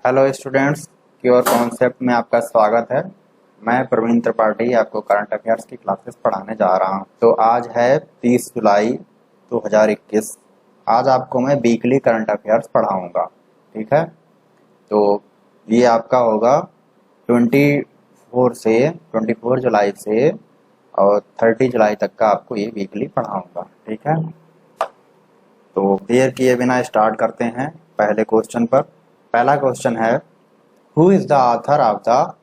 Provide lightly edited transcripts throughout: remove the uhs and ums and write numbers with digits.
Hello students, cure concept में आपका स्वागत है। मैं प्रवीण त्रिपाठी आपको करंट अफेयर्स की क्लासेस पढ़ाने जा रहा हूं। तो आज है 30 जुलाई 2021। आज आपको मैं वीकली करंट अफेयर्स पढ़ाऊंगा, ठीक है। तो ये आपका होगा 24 जुलाई से और 30 जुलाई तक का आपको ये वीकली पढ़ाऊंगा, ठीक है। तो देर किए बिना स्टार्ट करते हैं पहले क्वेश्चन पर। पहला क्वेश्चन है, who is the author of the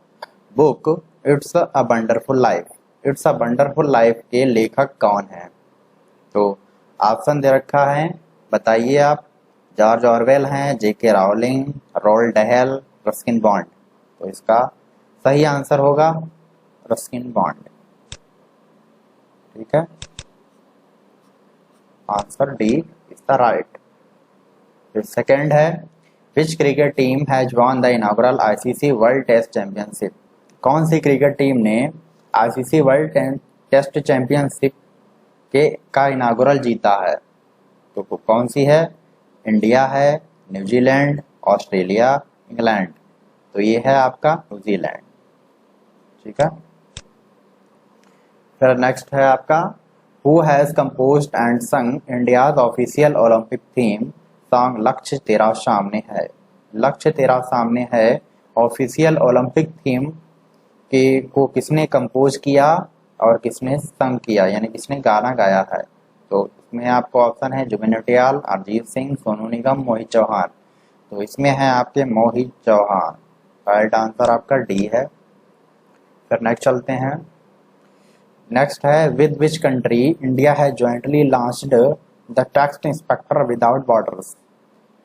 book it's a wonderful life. It's a wonderful life के लेखक कौन है? तो ऑप्शन दे रखा है, बताइए आप। जॉर्ज ऑरवेल हैं, J K Rowling, Roald Dahl, Ruskin Bond. तो इसका सही आंसर होगा रस्किन बॉन्ड, ठीक है। Answer D is the right. फिर सेकेंड है, which cricket team has won the inaugural ICC world test championship. कौन सी क्रिकेट टीम ने आईसीसी वर्ल्ड टेस्ट चैंपियनशिप का इनॉग्रल जीता है? तो कौन सी है? इंडिया है, न्यूजीलैंड, ऑस्ट्रेलिया, इंग्लैंड। तो ये है आपका न्यूजीलैंड, ठीक है। फिर नेक्स्ट है आपका, हु हैज कंपोज्ड एंड संग India's official Olympic theme song लक्ष्य तेरा सामने है। लक्ष्य तेरा सामने है ऑफिशियल ओलंपिक थीम को किसने कंपोज किया और किसने संग किया, यानी किसने गाना गाया है? तो इसमें आपको ऑप्शन है जुबिन नौटियाल, अरिजीत सिंह, सोनू निगम, मोहित चौहान। तो इसमें है आपके मोहित चौहान। राइट आंसर आपका डी है। फिर नेक्स्ट चलते हैं। नेक्स्ट है, विद विच कंट्री इंडिया है jointly launched the tax inspector without borders.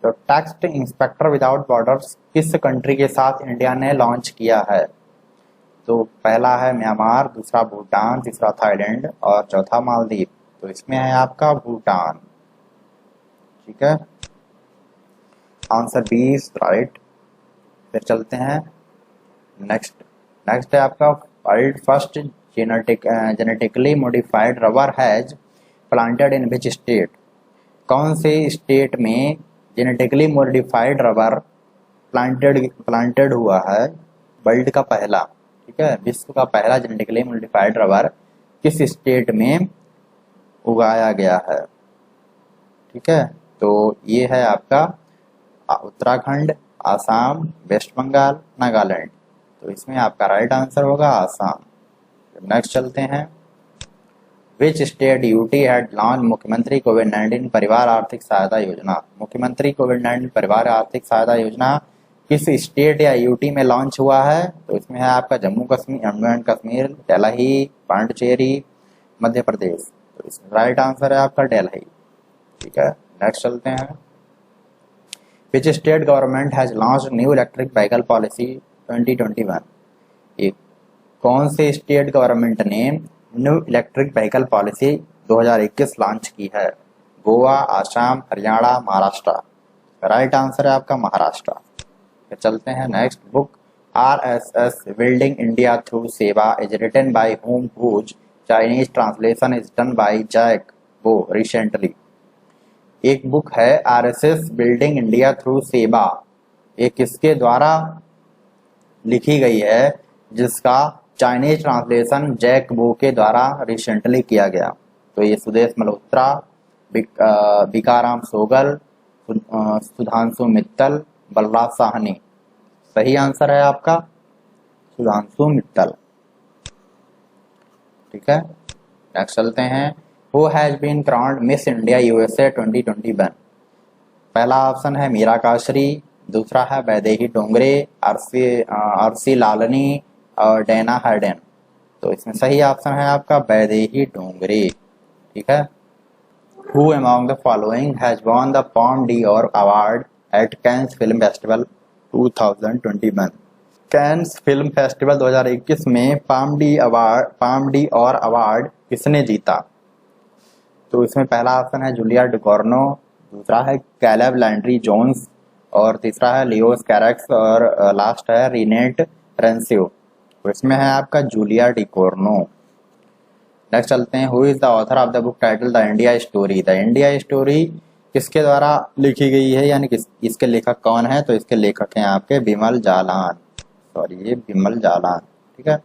तो टैक्स इंस्पेक्टर विदाउट बॉर्डर्स किस कंट्री के साथ इंडिया ने लॉन्च किया है? तो पहला है म्यांमार, दूसरा भूटान, तीसरा थाईलैंड और चौथा मालदीव। तो इसमें है आपका भूटान, ठीक है। Answer B is right. फिर चलते हैं नेक्स्ट है आपका, world first genetically modified rubber has planted in which state. कौन से स्टेट में जेनेटिकली मॉडिफाइड रबर प्लांटेड हुआ है? वर्ल्ड का पहला, ठीक है, विश्व का पहला जेनेटिकली मॉडिफाइड रबर किस स्टेट में उगाया गया है? ठीक है, तो ये है आपका उत्तराखंड, आसाम, वेस्ट बंगाल, नागालैंड। तो इसमें आपका राइट आंसर होगा आसाम। नेक्स्ट चलते हैं, which state UT had launch मुख्यमंत्री कोविड-19 परिवार आर्थिक सहायता योजना। मुख्यमंत्री कोविड-19 परिवार आर्थिक सहायता योजना किस स्टेट या यूटी में लॉन्च हुआ है? तो इसमें है आपका जम्मू कश्मीर, जम्मू एंड कश्मीर, दिल्ली, पांडिचेरी, मध्य प्रदेश। तो इसमें राइट आंसर है आपका दिल्ली, ठीक है। नेक्स्ट चलते हैं, which state government has launch new electric vehicle policy 2021। ये कौन से स्टेट गवर्नमेंट ने new electric vehicle policy 2021 launch की है? गोवा, आसाम, हरियाणा, महाराष्ट्र। राइट आंसर है आपका महाराष्ट्र। फिर चलते हैं next, book RSS building India through Seva is written by home, whose Chinese translation is done by Jack वो रिसेंटली। एक बुक है RSS building India through Seva, ये किसके द्वारा लिखी गई है जिसका चाइनीज ट्रांसलेशन जैक वो के द्वारा रिसेंटली किया गया? तो ये सुदेश मल्होत्रा, बिकाराम सोगल, सुधांशु मित्तल, बलराज साहनी। सही आंसर है आपका सुधांशु मित्तल, ठीक है। नेक्स्ट चलते हैं, who has been crowned miss India USA 2021। पहला ऑप्शन है मीरा काशरी, दूसरा है वैदेही डोंगरे, आरसी लालनी और डैना हार्डेन। तो इसमें सही ऑप्शन है आपका वैदेही डोंगरे, ठीक है। Who among the following has won the palm Dior award eight cans film festival 2021। Cans film festival 2021 में पाम डियोर अवार्ड किसने जीता? तो इसमें पहला ऑप्शन है जूलिया डुकोर्नो, दूसरा है कैलेब लैंड्री जोन्स और तीसरा है लियोस कैरेक्स और लास्ट है रीनेट रेंसियो। तो इसमें है आपका जूलिया डिकोर्नो। नेक्स्ट चलते हैं, who is the author of the book title the India story. The India story किसके द्वारा लिखी गई है, यानी इसके लेखक कौन है, तो इसके लेखक हैं आपके बिमल जालान, सॉरी ये बिमल जालान, ठीक है।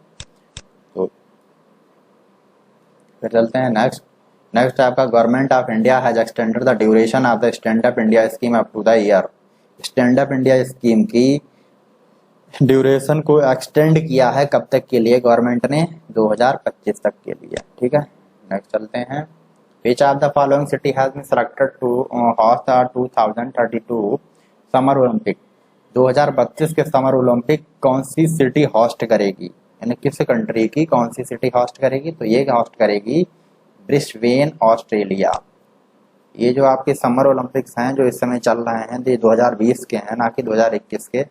तो फिर चलते हैं नेक्स्ट आपका government of India has extended the duration of the stand up India scheme up to the year. Stand up India scheme की ड्यूरेशन को एक्सटेंड किया है कब तक के लिए गवर्नमेंट ने, 2025 तक के लिए, ठीक है। नेक्स्ट चलते हैं, which of the following city has been selected to host the 2032 summer Olympic. 2032 के समर ओलंपिक कौन सी सिटी होस्ट करेगी, यानी किस कंट्री की कौन सी सिटी होस्ट करेगी, तो ये होस्ट करेगी ब्रिस्बेन ऑस्ट्रेलिया। ये जो आपके समर ओलंपिक्स हैं जो इस समय चल रहे हैं ये 2020 के हैं, ना कि 2021 के,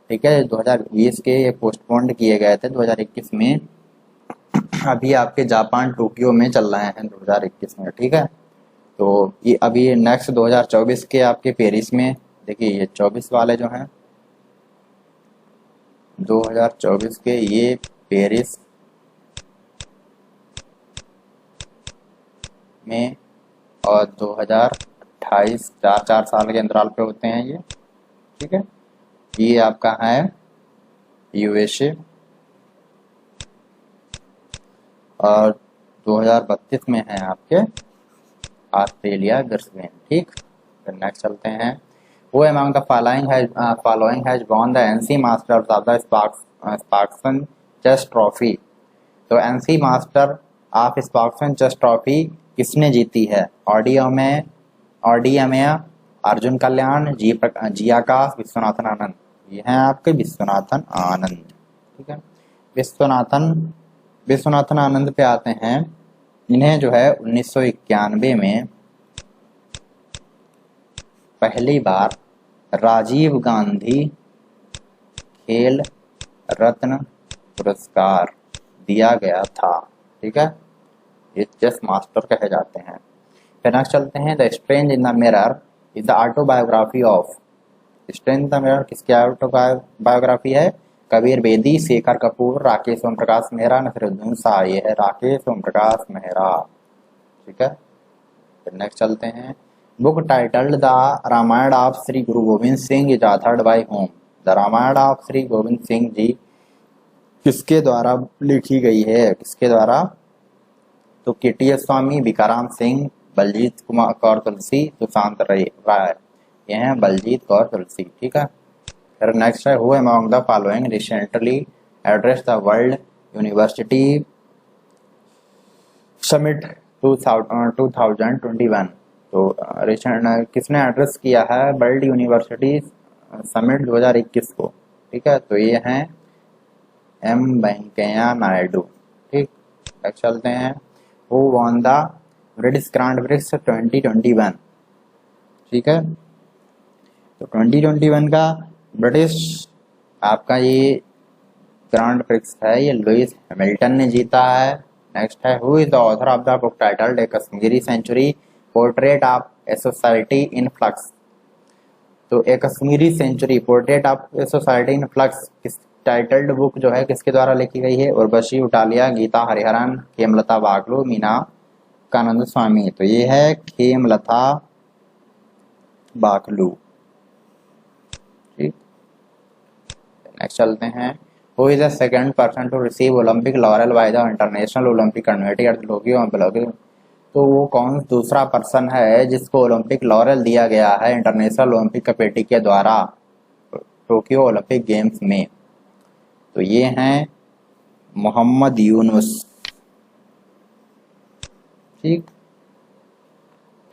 ठीक है। 2020 के ये पोस्टपोन्ड किए गए थे 2021 में, अभी आपके जापान टोक्यो में चल रहे हैं 2021 में, ठीक है। तो ये अभी नेक्स्ट 2024 के आपके पेरिस में, देखिए ये 24 वाले जो हैं 2024 के ये पेरिस में, और 2028 चार साल के अंतराल पे होते हैं ये, ठीक है। ये आपका है यूएसए, और 2032 में है आपके ऑस्ट्रेलिया ब्रिस्बेन, ठीक। फिर नेक्स्ट चलते हैं, who among the following has won the NC masters of the Sparkassen chess trophy. तो NC master of Sparkassen chess trophy किसने जीती है, ऑडियम अर्जुन कल्याण, जी आकाश, विश्वनाथन आनंद। ये हैं आपके विश्वनाथन आनंद, ठीक है। विश्वनाथन आनंद पे आते हैं, इन्हें जो है 1991 में पहली बार राजीव गांधी खेल रत्न पुरस्कार दिया गया था, ठीक है। ये चेस मास्टर कहे जाते हैं। फिर नेक्स्ट चलते हैं, the strange in the mirror is the autobiography of. Strange in the mirror किसकी ऑटोबायोग्राफी है, कबीर बेदी, शेखर कपूर, राकेश ओम प्रकाश मेहरा, नसीरुद्दीन शाह। ये है राकेश ओम प्रकाश मेहरा, ठीक है। फिर नेक्स्ट चलते हैं, book titled the Ramayana of Shri Guru Gobind Singh is authored by home. The Ramayana of Shri Gobind Singh ji किसके द्वारा लिखी गई है, किसके द्वारा, तो केटीएस स्वामी, भिकाराम सिंह, बलजीत कौर तुलसी, सुशांत राय। ये हैं बलजीत कौर तुलसी, ठीक है। फिर नेक्स्ट है, who among the following recently address the world university summit 2021। तो रिसेंट किसने एड्रेस किया है वर्ल्ड यूनिवर्सिटी समिट 2021 को, ठीक है। तो ये हैं एम वेंकैया नायडू, ठीक। नेक्स्ट चलते हैं, who won the British grand prix 2021, ठीक है। तो 2021 का ब्रिटिश आपका ये ग्रांड प्रिक्स है, ये लुइस हैमिल्टन ने जीता है। नेक्स्ट है, who is the author of the book titled a Kashmiri century portrait of a society in flux. तो a Kashmiri century portrait of a society in flux किस टाइटल्ड बुक जो है किसके द्वारा लिखी गई है, उर्वशी उटालिया, गीता हरिहरन, खेमलता बागलू, मीना कानंद स्वामी। तो ये है खेमलता बागलू, ठीक। नेक्स्ट चलते हैं, who is the second person to receive Olympic laurel by the International Olympic Committee at Tokyo. तो वो कौन दूसरा पर्सन है जिसको ओलंपिक लॉरेल दिया गया है इंटरनेशनल ओलंपिक कमेटी के द्वारा टोक्यो ओलंपिक गेम्स में, तो ये हैं मोहम्मद यूनुस, ठीक।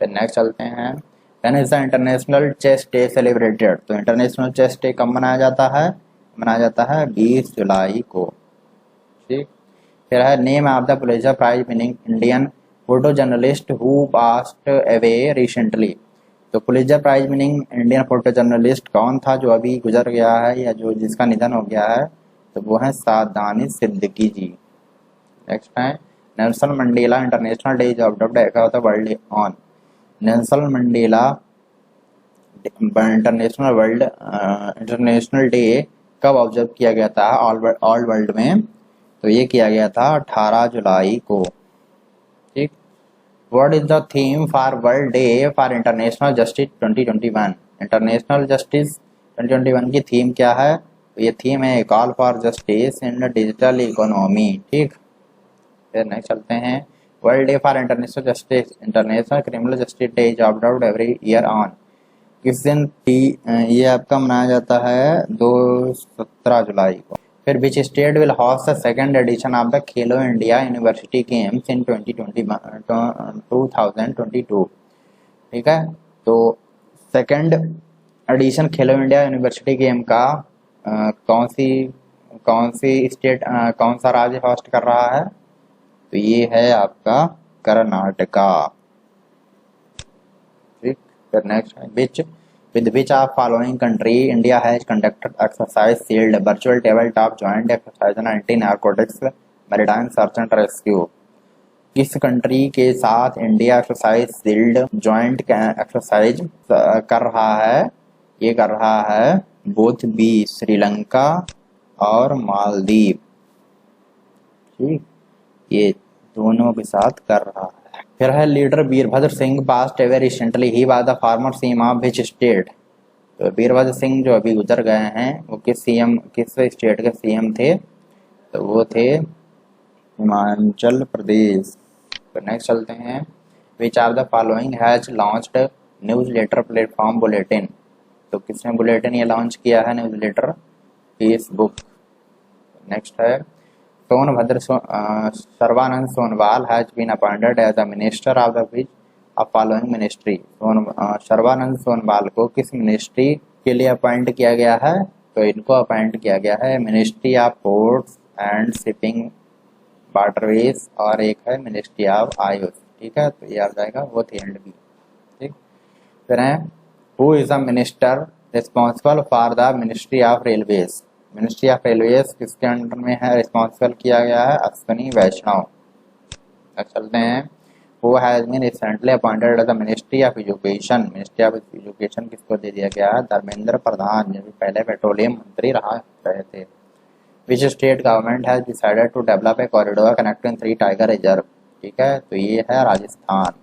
फिर नेक्स्ट चलते हैं, when is the international chess day celebrated. तो इंटरनेशनल चेस डे कब मनाया जाता है, 20 जुलाई को, ठीक। फिर है, name of the Pulitzer prize winning Indian photo journalist who passed away recently. तो Pulitzer prize winning Indian photo journalist कौन था जो अभी गुजर गया है या जो जिसका निधन हो गया है, तो वो है सादानी सिद्दीकी जी। नेक्स्ट है, Nelson Mandela international day is observed होता है world on. Nelson Mandela international day कब ऑब्जर्व किया गया था ऑल वर्ल्ड में, तो ये किया गया था 18 जुलाई को, ठीक। What is the theme for world day for international justice 2021? International justice 2021 की थीम क्या है? तो ये थीम है call for justice in digital economy. ठीक, फिर नेक्स्ट चलते हैं। World day for international justice, international criminal justice day is observed every year on, किस दिन ये आपका मनाया जाता है? 17 जुलाई को। फिर which state will host the second edition of the Khelo India university games इन 2022? ठीक है, तो सेकंड एडिशन खेलो इंडिया यूनिवर्सिटी गेम का कौन सी स्टेट, कौन सा राज्य होस्ट कर रहा है? तो ये है आपका कर्नाटका। ठीक, फिर नेक्स्ट है with which of following country India has conducted exercise sealed virtual tabletop joint exercise on anti-narcotics maritime search and rescue? किस कंट्री के साथ इंडिया एक्सरसाइज सील्ड जॉइंट एक्सरसाइज कर रहा है? ये कर रहा है बोथ बी, श्रीलंका और मालदीव। ठीक, ये दोनों के साथ कर रहा है। फिर है leader Virbhadra Singh passed away recently, he was the former CM of which state? तो वीरभद्र सिंह जो अभी गुजर गए हैं वो किस स्टेट के सीएम थे? तो वो थे हिमाचल प्रदेश। तो नेक्स्ट चलते हैं। Which are the following has launched newsletter platform bulletin? तो किसने बुलेटिन ये लॉन्च किया है न्यूज लेटर? फेसबुक। नेक्स्ट है Sonbhadra Sarbananda Sonowal has been appointed as the minister of the which of following ministry? Sarbananda Sonowal को किस मिनिस्ट्री के लिए अपॉइंट किया गया है? तो इनको अपॉइंट किया गया है ministry of ports and shipping waterways और एक है मिनिस्ट्री ऑफ आयुष। ठीक है, तो ये आ जाएगा वो थी एंड बी। ठीक, फिर है who is the minister responsible for the ministry of railways? Ministry of railways किसके अंडर में है रिस्पॉन्सिबल किया गया है? अश्विनी वैष्णव। चलते हैं। Who has been recently appointed as the ministry of education? Ministry of education किसको दे दिया गया है? धर्मेंद्र प्रधान, जो पहले पेट्रोलियम मंत्री रहे थे। Which state government has decided to develop a corridor connecting 3 tiger reserve? ठीक है, तो ये है राजस्थान।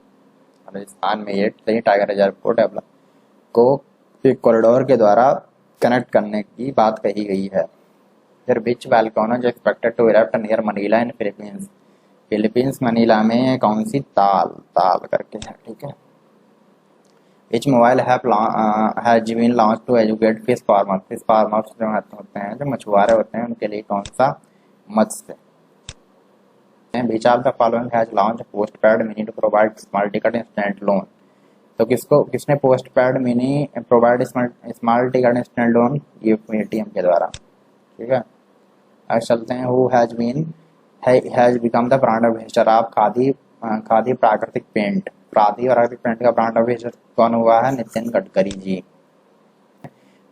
राजस्थान में ये 3 टाइगर रिजर्व को डेवलप को एक कॉरिडोर के द्वारा कनेक्ट करने की बात कही गई है। फिर which volcano is expected to erupt near Manila in Philippines? Philippines Manila में कौन सी ताल करके है। ठीक है, which mobile app has been launch to educate fish farmer? Fish farmers जो होते हैं, जो मछुआरे होते हैं, उनके लिए कौन सा Matsya? Which of the following has launch postpaid mini to provide small ticket instant loan? तो किसने postpaid mini provide small ticket instant loan? ये पेटीएम के द्वारा। ठीक है, आज चलते हैं। Who has become the brand ambassador of Khadi Prakritik paint? Khadi Prakritik paint का ब्रांड एम्बेसडर कौन हुआ है? Nitin Gadkari ji.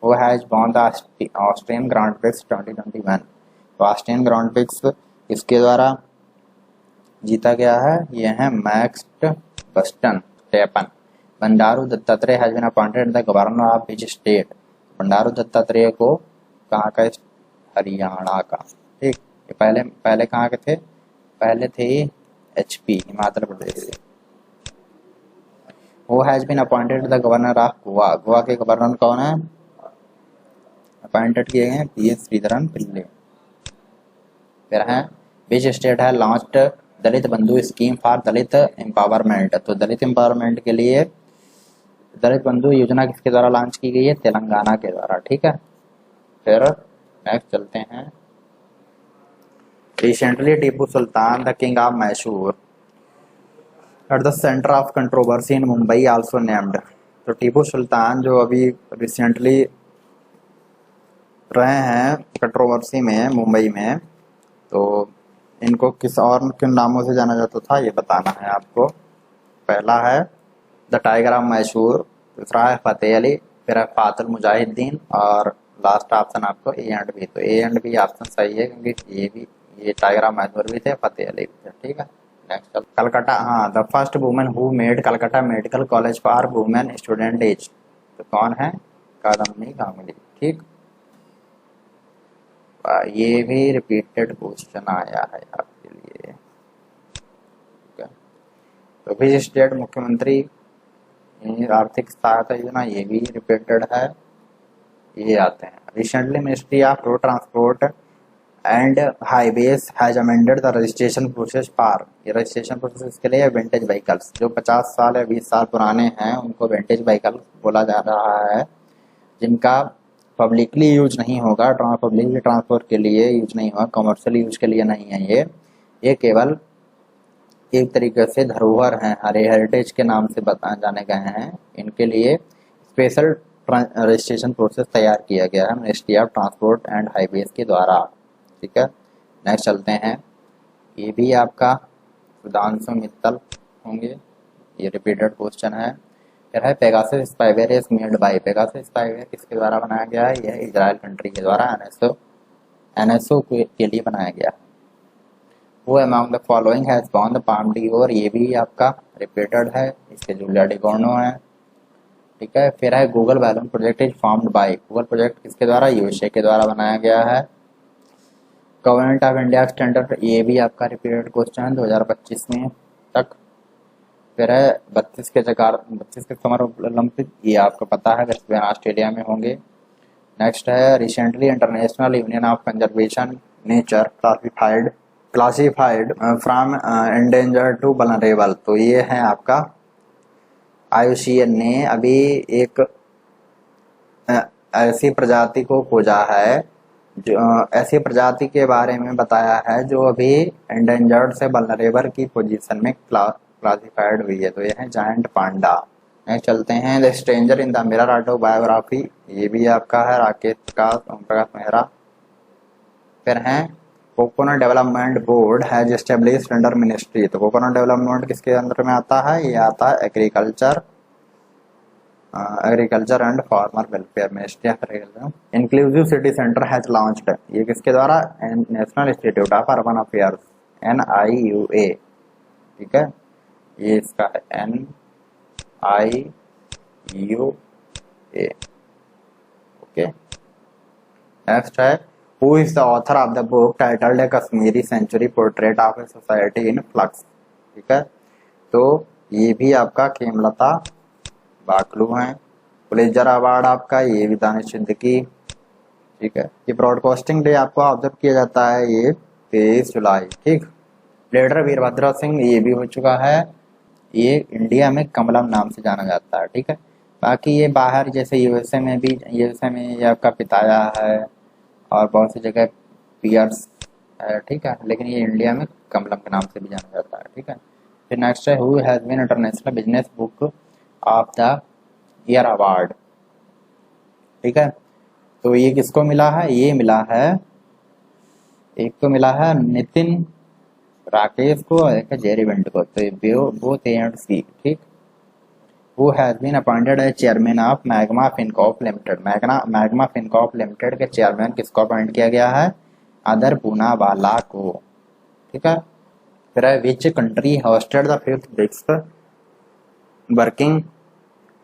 Who has won the Austrian grand prix 2021? तो ऑस्ट्रियन ग्रांड प्रिक्स इसके द्वारा जीता गया है, ये है Max Verstappen. Bandaru Dattatreya has been appointed the governor of which state? Bandaru Dattatreya को कहाँ का? हरियाणा का। ठीक, ये पहले कहाँ के थे? पहले थे एचपी, हिमाचल प्रदेश। वो has been appointed the governor of Goa? Goa के गवर्नर कौन है? अपॉइंटेड किए गए हैं पी एस श्रीधरन पिल्ले। फिर है विच स्टेट है लॉन्च्ड दलित बंधु स्कीम फॉर दलित एम्पावरमेंट? तो दलित एम्पावरमेंट के लिए दलित बंधु योजना किसके द्वारा लॉन्च की गई है? तेलंगाना के द्वारा। ठीक है, फिर नेक्स्ट चलते हैं। Recently Tipu Sultan the king of Mysore at the centre of controversy in Mumbai also named? तो टीपू सुल्तान जो अभी रिसेंटली रहे हैं कंट्रोवर्सी में मुंबई में, तो इनको किन नामों से जाना जाता था ये बताना है आपको। पहला है द टाइगर ऑफ मैसूर, दूसरा है फतेह अली, फिर है फातुल मुजाहिदीन और लास्ट ऑप्शन आपको ए एंड बी। तो ए एंड बी ऑप्शन सही है क्योंकि ये टाइगर ऑफ मैसूर भी थे, फतेह अली भी थे। ठीक है, नेक्स्ट कलकत्ता। हाँ, the first women who made Calcutta medical college for women student as? तो कौन है? कादम्बिनी गांगुली। ठीक, ये भी रिपीटेड क्वेश्चन आया है आपके लिए। तो विच स्टेट मुख्यमंत्री आर्थिक सहायता योजना, ये भी रिपीटेड है, ये आते हैं। Recently ministry of road transport and highways has amended the registration process for, ये रजिस्ट्रेशन प्रोसेस के लिए विंटेज व्हीकल्स जो 50 साल या 20 साल पुराने हैं उनको विंटेज व्हीकल बोला जा रहा है, जिनका पब्लिकली यूज नहीं होगा, पब्लिकली ट्रांसपोर्ट के लिए यूज नहीं होगा, कमर्शियल यूज के लिए नहीं है। ये केवल एक तरीके से धरोहर हैं, हेरिटेज के नाम से जाने गए हैं। इनके लिए स्पेशल रजिस्ट्रेशन प्रोसेस तैयार किया गया है ministry of transport and highways के द्वारा। ठीक है, नेक्स्ट चलते हैं। ये भी आपका सुधांशु मित्तल होंगे, ये रिपीटेड क्वेश्चन है। फिर है Pegasus spyware is made by, Pegasus spyware किसके द्वारा बनाया गया है? यह इजराइल कंट्री के द्वारा एनएसओ के लिए बनाया गया है। वो among the following has won the palm d'Or, ये भी आपका रिपीटेड है, इसके जूलिया डिगोर्नो है। ठीक है, फिर है Google balloon project is formed by, Google project किसके द्वारा? यूएसए के द्वारा बनाया गया है। गवर्नमेंट ऑफ इंडिया स्टैंडर्ड, ये भी आपका रिपीटेड क्वेश्चन है 2025 में तक। फिर है 32 के समर ओलंपिक, ये आपको पता है ब्रिस्बेन ऑस्ट्रेलिया में होंगे। नेक्स्ट है recently international union of conservation nature classified from endanger to vulnerable, तो ये है आपका IUCN ने अभी एक ऐसी प्रजाति को खोजा है, जो ऐसी प्रजाति के बारे में बताया है जो अभी एंडेंजर्ड से वल्नरेबल की पोजीशन में क्लासिफाइड हुई है, तो ये है जायंट पांडा। नेक्स्ट चलते हैं the stranger in the mirror autobiography, ये भी आपका है राकेश प्रकाश ओम प्रकाश मेहरा। फिर है coconut development board has established under ministry, तो कोकोनट डेवलपमेंट किसके अंदर में आता है? ये आता है agriculture and farmer welfare ministry of agriculture. Inclusive city centre has launched, ये किसके द्वारा? National institute of urban affairs NIUA। ठीक है, ये इसका है NIUA। ओके, नेक्स्ट है Who is the author of the book titled A Kashmiri Century Portrait of a Society in Flux? ठीक है, तो ये भी आपका खेमलता बाकलू हैं। पुलित्जर अवार्ड आपका ये भी दानिश सिद्दीकी। ठीक है, ये ब्रॉडकास्टिंग डे आपको ऑब्जर्व किया जाता है ये 23 जुलाई। ठीक, लीडर वीरभद्र सिंह, ये भी हो चुका है, ये इंडिया में कमलम नाम से जाना जाता है। ठीक है, बाकी ये बाहर जैसे यूएसए में ये आपका पिताया है और बहुत सी जगह पियर्स है। ठीक है, लेकिन ये इंडिया में कमलम के नाम से भी जाना जाता है। ठीक है, फिर नेक्स्ट है who has been international business book of the year award. ठीक है, तो ये किसको मिला है? ये मिला है, एक तो मिला है नितिन राकेश को और एक जेरी वेंट को, तो बोथ ए एंड सी। ठीक, Who has been appointed as chairman of Magma Fincorp Limited, magma Fincorp limited के चेयरमैन किसको अपॉइंट किया गया है? अदर पूनावाला को। ठीक है, फिर है which country hosted the 5th BRICS working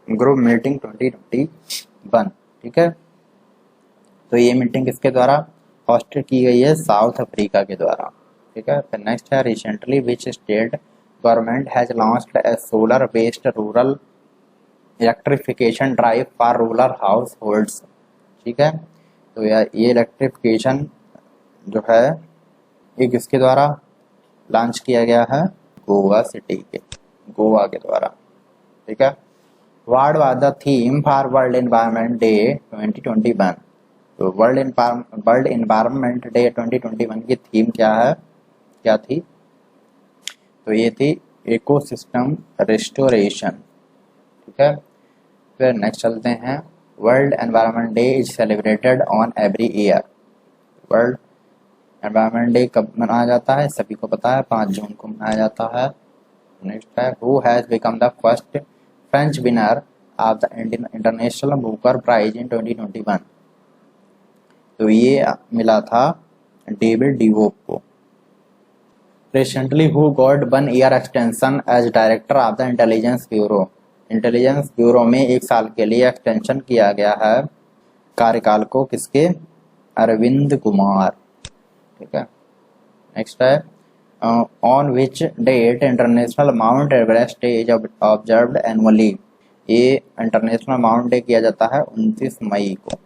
group meeting 2021। ठीक है, तो ये मीटिंग किसके द्वारा होस्टेड की गई है? साउथ अफ्रीका के द्वारा। ठीक है, फिर नेक्स्ट है recently which state government has launched A solar based rural electrification drive for rural house holds. ठीक है, तो ये इलेक्ट्रिफिकेशन जो है ये किसके द्वारा लॉन्च किया गया है? गोवा के द्वारा। ठीक है, what was the theme for world environment day 2021, तो वर्ल्ड एनवायरनमेंट डे 2021 की थीम क्या थी? तो ये थी इकोसिस्टम रिस्टोरेशन। ठीक है, फिर नेक्स्ट चलते हैं world environment day is celebrated on every year. World environment day कब मनाया जाता है? सभी को पता है 5 जून को मनाया जाता है। नेक्स्ट है who has become the first French winner of the international Booker prize in 2021, तो ये मिला था डेविड डिवोप को। Recently, who got 1 year extension as director of the intelligence bureau में 1 साल के लिए एक्सटेंशन किया गया है कार्यकाल को, किसके? अरविंद कुमार। ठीक है, नेक्स्ट है on which date international Mount Everest is observed annually. ये इंटरनेशनल माउंट डे किया जाता है 29 मई को।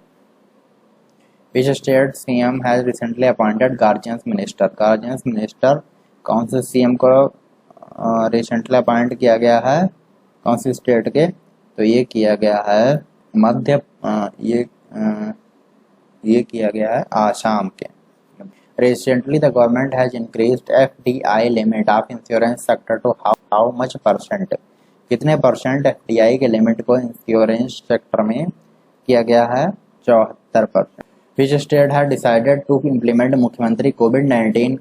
Which state CM has recently appointed guardians minister. Guardians minister कौन से सीएम को रिसेंटली अपॉइंट किया गया है, कौन सी स्टेट के? तो ये किया गया है मध्य ये किया गया है आसाम के। Recently, the government has increased FDI limit of insurance sector to how much percent? कितने परसेंट FDI के लिमिट को इंश्योरेंस सेक्टर में किया गया है? 74%। Which state has decided to implement मुख्यमंत्री कोविड-19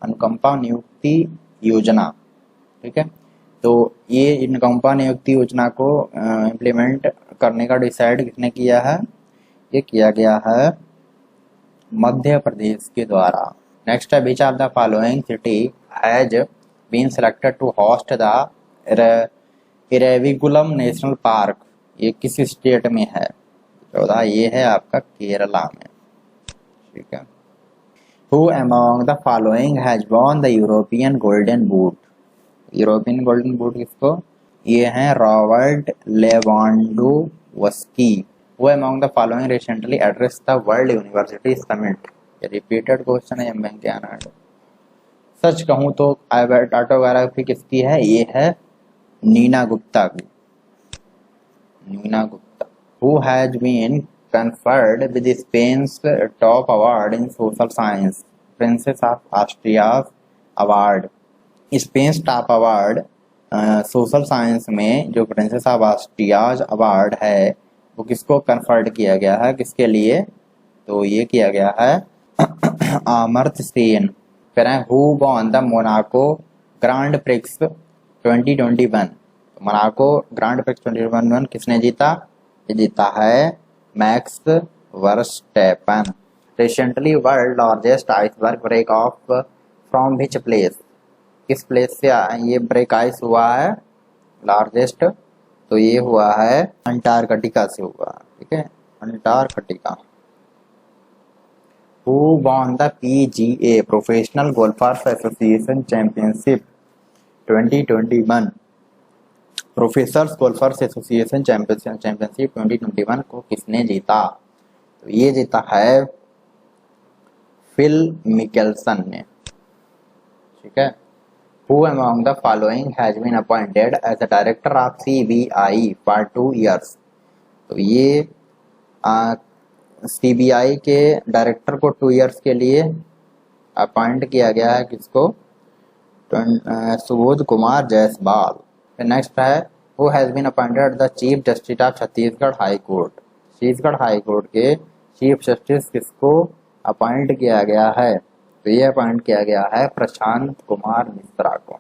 अनुकंपा नियुक्ति योजना? ठीक है, तो ये अनुकंपा नियुक्ति योजना को इम्प्लीमेंट करने का डिसाइड किसने किया है? ये किया गया है मध्य प्रदेश के द्वारा। नेक्स्ट है which of the following city has been selected to host the Eravikulam national park. ये किस स्टेट में है? 14 ये है आपका केरला में। ठीक है। Who among the following has won the European golden boot. European golden boot किसको? ये है Robert Lewandowski. Who among the following recently addressed the World University Summit? ये रिपीटेड क्वेश्चन है वेंकैया नायडू। सच कहूँ तो ऑटोग्राफी किसकी है? ये है नीना गुप्ता की। Neena Gupta. Who has been conferred with Spain's top award in social science? Princess of Asturias award। Spain top award social science में जो प्रिंसेस ऑफ आस्ट्रियाज अवार्ड है वो किसको कन्फर्ड किया गया है, किसके लिए? तो ये किया गया है अमर्त्य सेन। फिर है who won the Monaco Grand prix 2021। Monaco Grand prix 2021 किसने जीता? ये जीता है Max Verstappen. Recently world largest iceberg break off from which place. किस प्लेस से ये ब्रेक आइस हुआ है लार्जेस्ट? तो ये हुआ है अंटार्कटिका से हुआ। ठीक है, Antarctica. Who won the PGA professional golfer's association championship 2021। Professors golfer's association championship 2021 को किसने जीता? तो ये जीता है फिल मिकेल्सन ने। ठीक है। Who among the following has been appointed as the director of CBI for 2 years? तो ये CBI के डायरेक्टर को 2 years के लिए अपॉइंट किया गया है। किसको? सुबोध कुमार जायसवाल। नेक्स्ट है Who has been appointed the Chief Justice of Chhattisgarh high court. Chhattisgarh high court के चीफ जस्टिस किसको अपॉइंट किया गया है? तो ये अपॉइंट किया गया है प्रशांत कुमार मिश्रा को।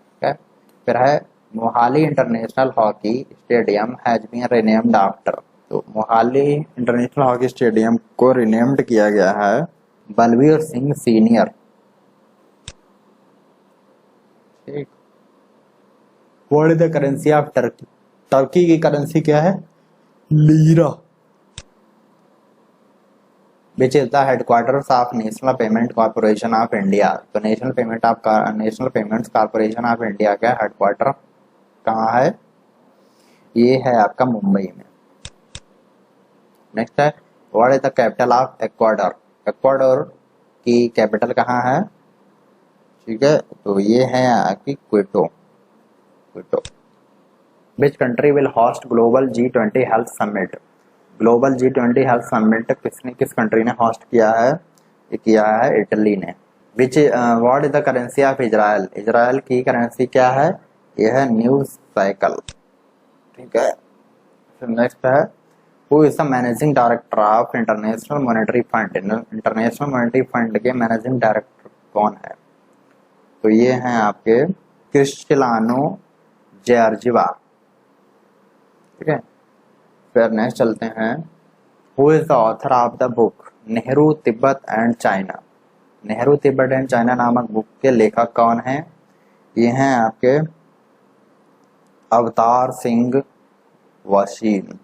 फिर है Mohali international hockey stadium has been renamed after. तो मोहाली इंटरनेशनल हॉकी स्टेडियम को रिनेम्ड किया गया है बलवीर सिंह सीनियर। ठीक। What is the currency of Turkey. Turkey की करेंसी क्या है? Lira. Which is the headquarters of national payment corporation of India. तो national payments corporation of India का हेडक्वार्टर कहाँ है? ये है आपका मुंबई में। नेक्स्ट है what is the capital of Ecuador. Ecuador की कैपिटल कहाँ है? ठीक है, तो ये है आपकी Quito. Which country will host global G20 health summit. Global G20 health summit किस कंट्री ने होस्ट किया है? ये किया है इटली ने। विच what is the currency of Israel. Israel की करेंसी क्या है? यह है न्यूज साइकिल। ठीक है। फिर नेक्स्ट है who is the managing director of international monetary fund. International monetary fund के मैनेजिंग डायरेक्टर कौन है? तो ये हैं आपके क्रिस्टियानो जॉर्जिवा। ठीक है। फिर नेक्स्ट चलते हैं who is the author of the book Nehru Tibet and China. Nehru Tibet and China नामक बुक के लेखक कौन हैं? ये हैं आपके अवतार सिंह वशीम।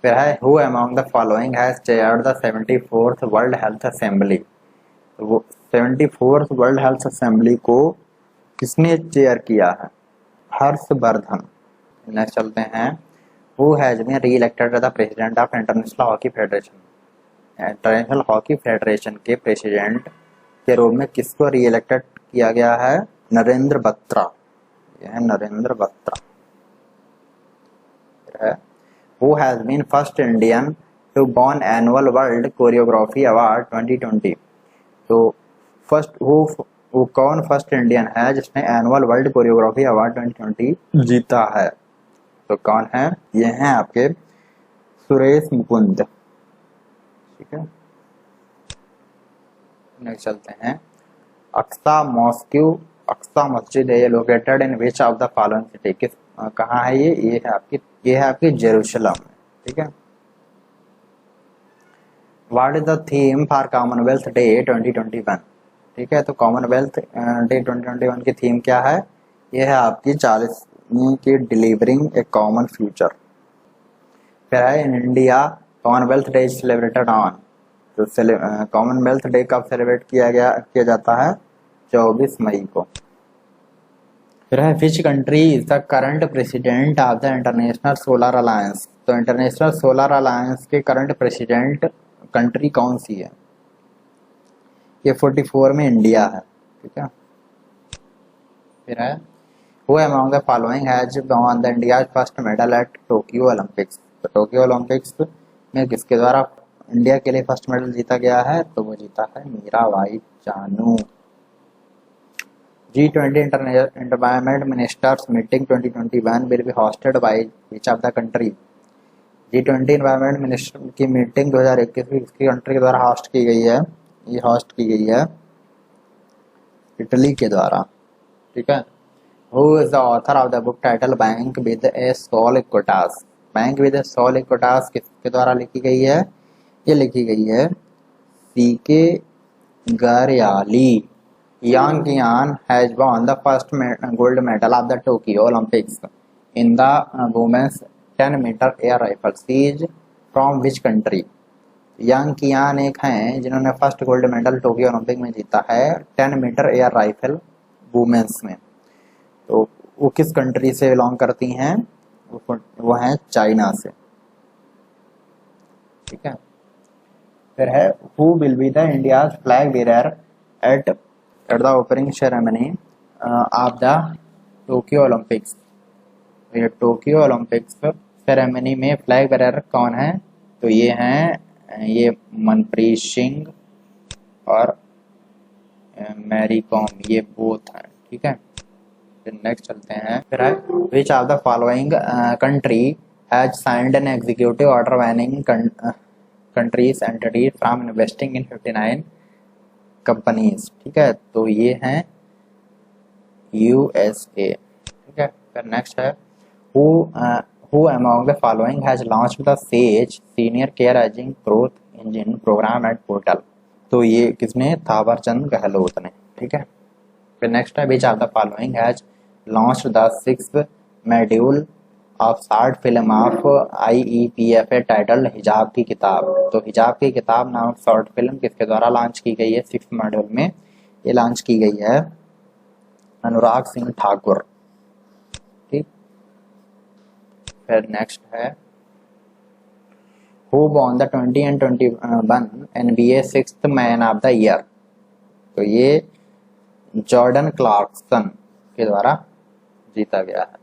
फिर है who among the following has chaired the 74th world health assembly. तो वो 74th वर्ल्ड हेल्थ असेंबली को किसने चेयर किया है? हर्षवर्धन। नेक्स्ट चलते हैं, who has been re elected as the president of international hockey federation. International hockey federation के president के रूप में किसको री इलेक्टेड किया गया है? नरेंद्र बत्रा। यह है नरेंद्र बत्रा है। Who has been first Indian to won annual world choreography award 2020। तो फर्स्ट वो कौन फर्स्ट इंडियन है जिसने एनुअल वर्ल्ड कोरियोग्राफी अवार्ड 2020 जीता है? तो कौन है? ये हैं आपके सुरेश मुकुंद। ठीक है, नेक्स्ट चलते हैं, अक्सा मॉस्क्यू, अक्सा मस्जिद है ये located in which of the following city. किस कहाँ है ये है आपकी जेरूशलम में। ठीक है, what is the theme for Commonwealth day 2021। ठीक है, तो कॉमनवेल्थ डे 2021 की थीम क्या है? ये है आपकी 40वीं की डिलीवरिंग ए कॉमन फ्यूचर। फिर है in India Commonwealth day is celebrated on. तो कॉमनवेल्थ डे कब सेलिब्रेट किया जाता है? 24 मई को। फिर है which country is the current president of the international solar alliance. तो इंटरनेशनल सोलर अलायंस के करंट प्रेसिडेंट कंट्री कौन सी है? ये 44 में इंडिया है। ठीक है, फिर है who among the following has won the India first medal at Tokyo Olympics. तो टोक्यो ओलंपिक्स में किसके द्वारा इंडिया के लिए फर्स्ट मेडल जीता गया है? तो वो जीता है Mirabai Chanu. G20 Environment Ministers Meeting 2021 will be hosted by which of the country। G20 Environment Minister की मीटिंग 2021 में किसकी कंट्री के द्वारा होस्ट की गई है? ये होस्ट की गई है इटली के द्वारा। ठीक है, who is the author of the book title bank with a soul Equitas. Bank with a soul Equitas किसके द्वारा लिखी गई है? ये लिखी गई है CK गरयाली। Yang Qian has won the first gold medal of the Tokyo Olympics in the women's 10-meter air rifle. She is from which country? यांग कियान एक हैं जिन्होंने first gold medal Tokyo Olympic में जीता है 10 मीटर एयर राइफल वुमेन्स में। तो वो किस कंट्री से बिलोंग करती हैं? वो हैं चाइना से। ठीक है, फिर है who will be the India's flag bearer at the opening ceremony of the Tokyo Olympics. ये टोक्यो ओलंपिक्स सेरेमनी में फ्लैग बेरर कौन है? तो ये हैं ये मनप्रीत सिंह और मैरी कॉम, ये बोथ हैं। ठीक है, फिर नेक्स्ट चलते हैं, फिर है which of the following country has signed an executive order banning countries entities from investing in 59 companies. ठीक है, तो ये हैं USA। ठीक है, फिर नेक्स्ट है who among the following has launched the SAGE Senior Care Aging Growth Engine program at Portal। तो ये किसने? थावरचंद गहलोत ने। ठीक है, फिर नेक्स्ट है which of the following has launched the 6th module of short film of IEPFA titled हिजाब की किताब। तो हिजाब की किताब नामक शॉर्ट फिल्म किसके द्वारा लॉन्च की गई है? 6th मॉड्यूल में ये लॉन्च की गई है अनुराग सिंह ठाकुर। ठीक, फिर नेक्स्ट है who won the 20 and 21 NBA 6th man of the year. तो ये जॉर्डन क्लार्कसन के द्वारा जीता गया है।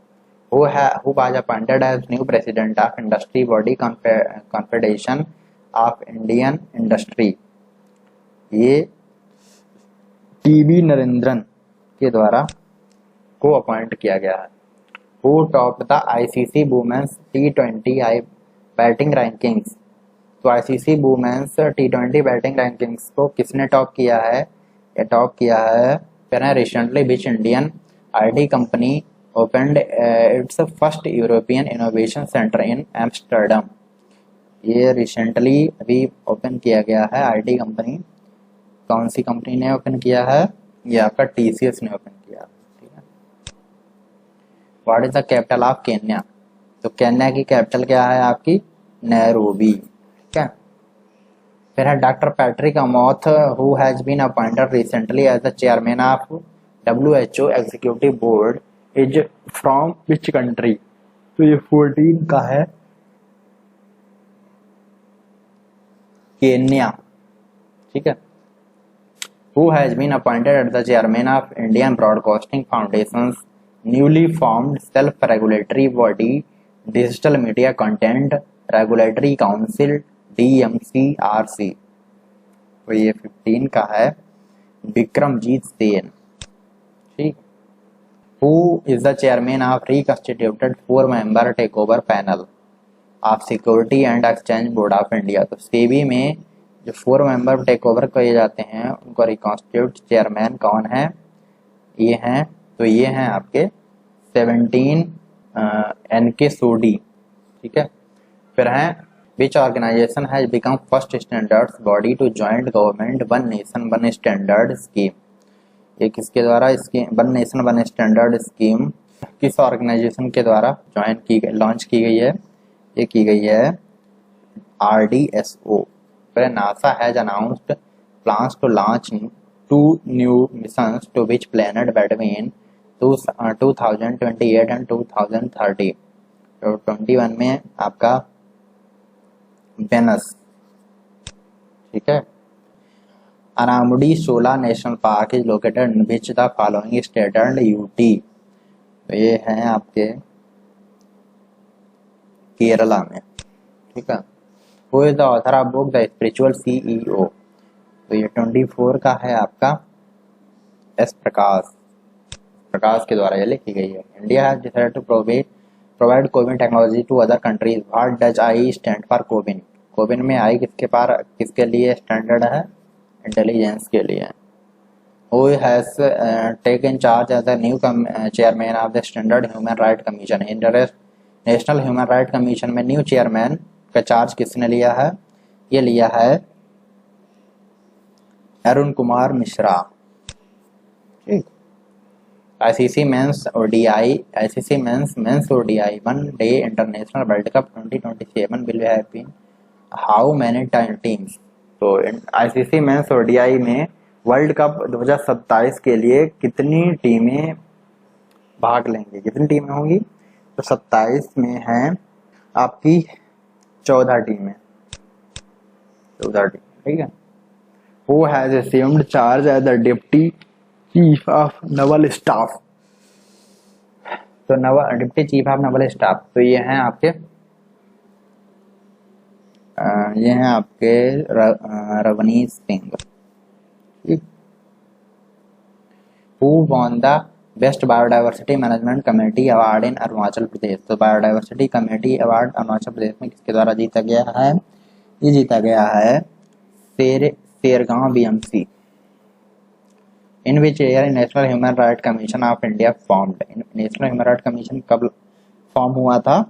who was appointed as new president of industry body confederation of Indian industry। ये TB नरेंद्रन के द्वारा को अपॉइंट किया गया है। Who topped the ICC Women's T20 batting rankings. तो ICC Women's T20 batting rankings को किसने टॉप किया है? ये टॉप किया है फिर recently which Indian IT company opened its first European Innovation Center in Amsterdam। ये रिसेंटली अभी ओपन किया गया है IT कंपनी। कौन सी कंपनी ने ओपन किया है? ये आपका TCS ने ओपन किया। ठीक है, what is the capital of Kenya. तो केन्या की कैपिटल क्या है आपकी? नैरोबी। ठीक है, फिर है doctor Patrick Amoth who has been appointed recently as the chairman of WHO executive board is from which country. तो ये 14 का है केन्या, ठीक है। Who has been appointed as the chairman of Indian Broadcasting Foundation's newly formed self-regulatory body Digital Media Content Regulatory Council DMCRC। तो ये 15 का है विक्रमजीत सेन, ठीक। Who is the chairman of reconstituted 4-member takeover panel of Security and Exchange Board of India। तो सेबी में जो 4 member take over किए जाते हैं उनको रिकॉन्स्टिट्यूट चेयरमैन कौन है, ये हैं, तो ये हैं आपके 17 NK सोडी, ठीक है। फिर हैं which organisation has become first standards body to joint government one nation one standard scheme. ये किसके द्वारा इसकी one nation one standard scheme किस ऑर्गेनाइजेशन के द्वारा ज्वाइन की गई, लॉन्च की गई है, ये की गई है RDSO। फिर NASA has announced plans to launch 2 new missions to which planet between 2028 and 2030। तो 21 में आपका वेनस, ठीक है। Anamudi Shola national park is located in which the following state and UT। तो ये हैं आपके केरला में, ठीक है। Who is the author of book The Spiritual CEO। तो ये 24 का है आपका S प्रकाश के द्वारा ये लिखी गई है। India has decided to provide CoWIN technology to other countries. What does I stand for CoWIN. CoWIN में I किसके लिए स्टैंडर्ड है, इंटेलिजेंस के लिए। Who has taken charge as the new chairman of the Standard Human Rights Commission। National human right commission में new chairman का charge किसने लिया है, ये लिया है अरुण कुमार मिश्रा, ठीक। ICC men's ODI one day international world cup 2027 will have how many teams. तो ICC मेंस ODI में वर्ल्ड कप 2027 के लिए कितनी टीमें भाग लेंगे, कितनी टीमें होंगी, तो 27 में हैं आपकी 14 टीमें, 14 टीम, ठीक है। Who has assumed charge as the Deputy Chief of Naval Staff। तो deputy chief of Naval staff, तो ये हैं आपके रवनीश सिंह, ठीक। Who won the best biodiversity management committee award in Arunachal Pradesh. तो biodiversity committee award Arunachal Pradesh में किसके द्वारा जीता गया है, ये जीता गया है Shergaon BMC। In which year national human right commission of India formed. National human right commission कब फॉर्म हुआ था,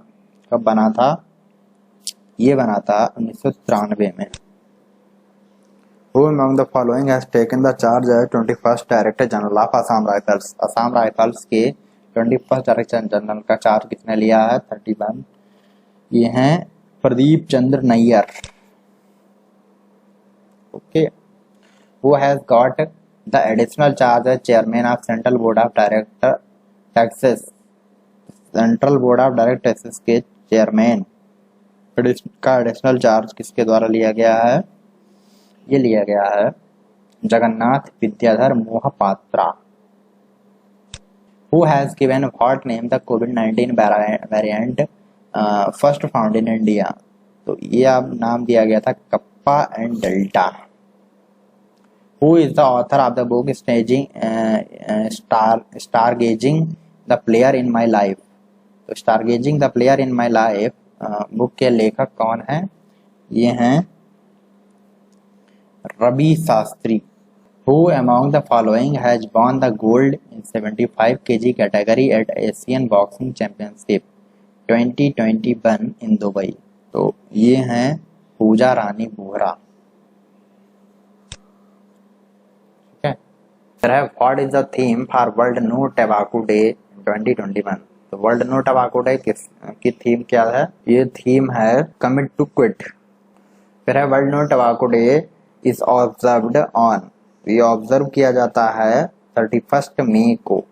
कब बना था, ये बना था 1993 में। Who among the following has taken the charge as 21st Director General of Assam Rifles। Assam rifles के 21st डायरेक्टर जनरल का चार्ज किसने लिया है, 31। ये हैं Pradeep Chandra Nayyar, okay. Who has got the additional charge as chairman of Central Board of Director Taxes। Central board of direct taxes के chairman का additional charge किसके द्वारा लिया गया है, ये लिया गया है Jagannath Vidyadhar Mohapatra. Who has given what name the COVID-19 variant first found in India। तो ये अब नाम दिया गया था kappa and delta. Who is the author of the book Stargazing the Player in My Life। तो Stargazing the Player in My Life book के लेखक कौन है, ये हैं Ravi Shastri. Who among the following has won the gold in 75 kg category at Asian Boxing Championship 2021 in Dubai। तो ये हैं पूजा रानी बोहरा, ठीक है। What is the theme for World No Tobacco Day 2021। तो वर्ल्ड नो टबाको डे की थीम क्या है, ये थीम है कमिट टू क्विट फिर है world no tobacco day is observed on, ये ऑब्जर्व किया जाता है 31 मई को।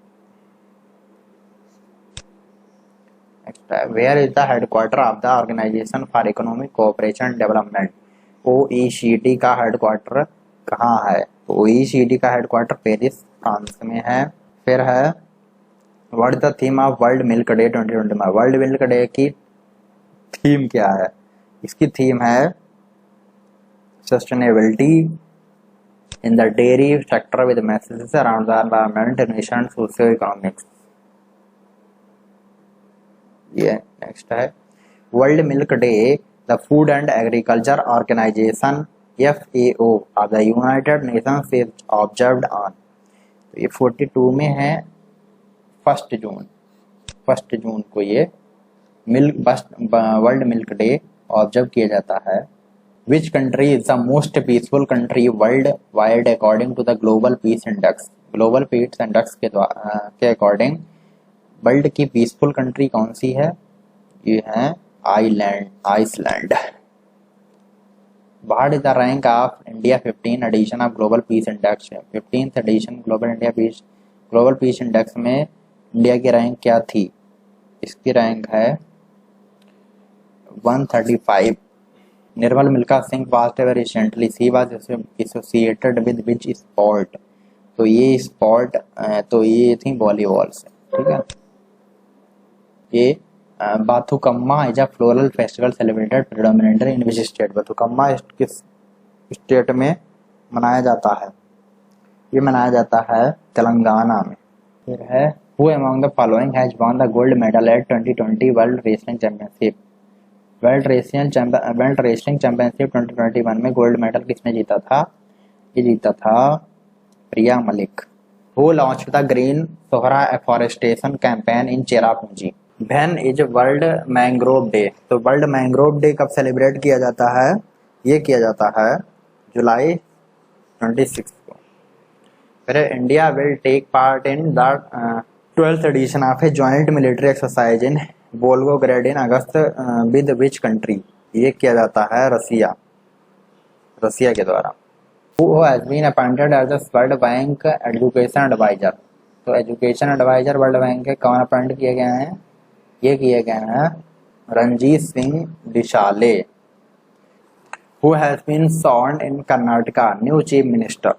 नेक्स्ट है where is the headquarter of the organisation for economic cooperation development, OECD का हेडक्वार्टर कहाँ है? तो OECD का हेडक्वार्टर पेरिस फ्रांस में है। फिर है what the theme of world milk day 2020 में, वर्ल्ड मिल्क डे की थीम क्या है? इसकी थीम है sustainability in the dairy sector with messages around the environment, innovation and socio economics. ये नेक्स्ट है world milk day the food and agriculture organisation FAO of the United Nations is observed on, तो ये 42 में है 1 जून को ये world milk day observe किया जाता है। Which country is the most peaceful country worldwide according to the global peace index, global peace index के अकॉर्डिंग वर्ल्ड की पीसफुल कंट्री कौन सी है? ये है Iceland. What is the rank of India 15 edition of global peace index, 15th edition global peace index में India की rank क्या थी? इसकी रैंक है 135। निर्मल Milkha Singh passed away recently, she was associated with which sport, तो ये स्पोर्ट तो ये थी वॉलीबॉल से, ठीक है। ये Bathukamma is a floral festival celebrated predominantly in which state, Bathukamma किस स्टेट में मनाया जाता है? ये मनाया जाता है तेलंगाना में। फिर है who among the following has won the gold medal at 2020 world wrestling championship, world wrestling championship 2021 में गोल्ड मेडल किसने जीता था? ये जीता था Priya Malik. Who launch the green Sohra afforestation campaign in Cherrapunji, when is world mangrove day, तो वर्ल्ड मैंग्रोव डे कब celebrate किया जाता है? ये किया जाता है जुलाई 26 को। फिर India will take part in the 12th edition of a joint military exercise in Volgograd in अगस्त विद विच कंट्री, ये किया जाता है रसिया के द्वारा। Who has been appointed as the world bank education advisor, तो एजुकेशन एडवाइजर वर्ल्ड बैंक के कौन अपॉइंट किए गए हैं? ये किए गए हैं Ranjit Singh Disale. Who has been sworn in Karnataka new chief minister,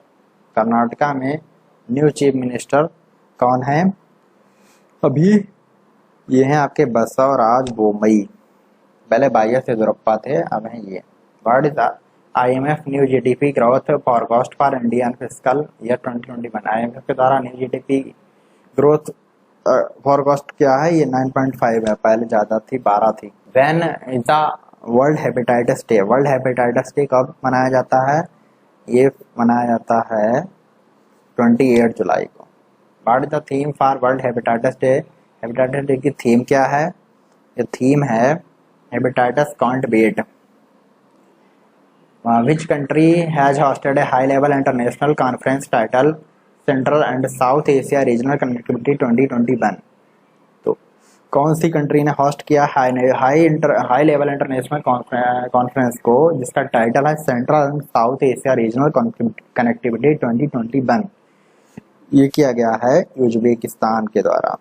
Karnataka में न्यू चीफ मिनिस्टर कौन है? अभी ये हैं आपके बसवराज बोम्मई, पहले YS येदियुरप्पा थे, अब हैं ये। What is the IMF new GDP growth forecast for Indian fiscal year 2021, IMF के द्वारा न्यू GDP ग्रोथ फॉरकास्ट क्या है? ये 9.5 है, पहले ज़्यादा थी 12 थी। When is the world hepatitis day, world hepatitis day कब मनाया जाता है? ये मनाया जाता है 28 जुलाई को। What is the theme for world hepatitis day, hepatitis day की थीम क्या है? ये थीम है hepatitis can't wait. Which country has hosted a high level international conference title central and south Asia regional connectivity 2021, तो कौन सी country ने host किया हाई लेवल इंटरनेशनल कॉन्फ्रेंस को, जिसका टाइटल है central and south Asia regional connectivity 2021? ये किया गया है उज्बेकिस्तान के द्वारा।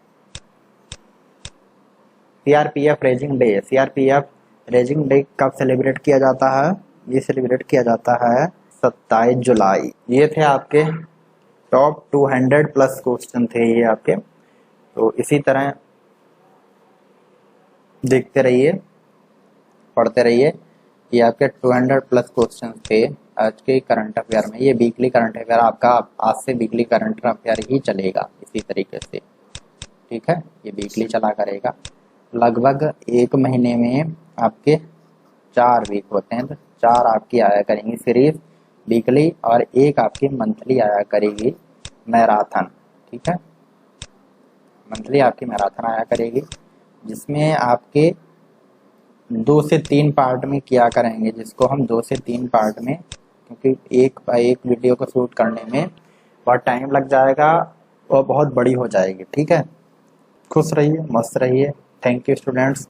CRPF raising day, CRPF raising day कब सेलिब्रेट किया जाता है? ये सेलिब्रेट किया जाता है 27 जुलाई। ये थे आपके टॉप 200+ क्वेश्चन थे ये आपके, तो इसी तरह देखते रहिए, पढ़ते रहिए। ये आपके 200+ क्वेश्चन थे आज के करंट अफेयर में। ये वीकली करंट अफेयर आपका आज से वीकली करंट अफेयर ही चलेगा इसी तरीके से, ठीक है। ये वीकली चला करेगा, लगभग 1 महीने में आपके 4 वीक होते हैं, तो 4 आपकी आया करेंगी सीरीज वीकली और 1 आपकी मंथली आया करेगी मैराथन, ठीक है। मंथली आपकी मैराथन आया करेगी, जिसमें आपके 2 से 3 पार्ट में किया करेंगे, जिसको हम 2 से 3 पार्ट में, क्योंकि एक वीडियो को शूट करने में बहुत टाइम लग जाएगा और बहुत बड़ी हो जाएगी, ठीक है। खुश रहिए, मस्त रहिए। Thank you students.